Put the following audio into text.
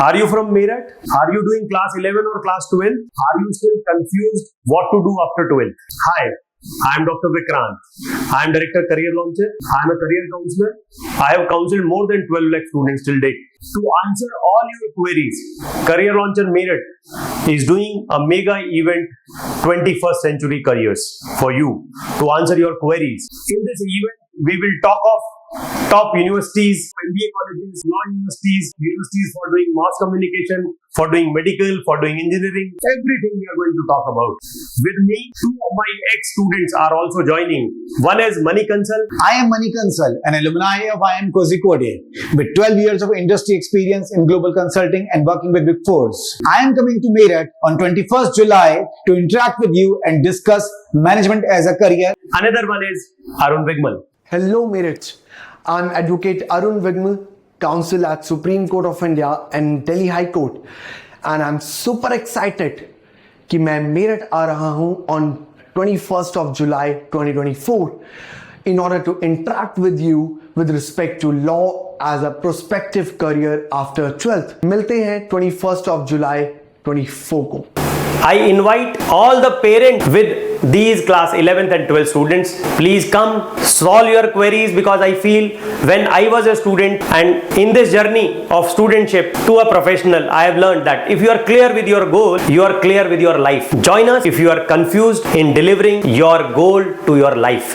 Are you from Meerut? Are you doing class 11 or class 12? Are you still confused what to do after 12th? Hi, I am Dr. Vikrant. I am Director Career Launcher. I am a career counselor. I have counseled more than 12 lakh students till date. To answer all your queries, Career Launcher Meerut is doing a mega event 21st Century Careers for you to answer your queries. In this event, we will talk of top universities, MBA colleges, law universities, universities for doing mass communication, for doing medical, for doing engineering, everything we are going to talk about. With me, two of my ex-students are also joining. One is Kansal. I am Kansal, an alumni of IIM K with 12 years of industry experience in global consulting and working with Big Fours. I am coming to Meerut on 21st July to interact with you and discuss management as a career. Another one is Arun Wighmal. Hello Meerut, I'm Advocate Arun Wighmal, Counsel at Supreme Court of India and Delhi High Court, and I'm super excited कि मैं मेरठ आ रहा हूँ on 21st of July 2024 in order to interact with you with respect to law as a prospective career after 12th. मिलते हैं 21st of July 24 को. I invite all the parents with these class 11th and 12th students. Please come, solve your queries, because I feel when I was a student and in this journey of studentship to a professional, I have learned that if you are clear with your goal, you are clear with your life. Join us if you are confused in delivering your goal to your life.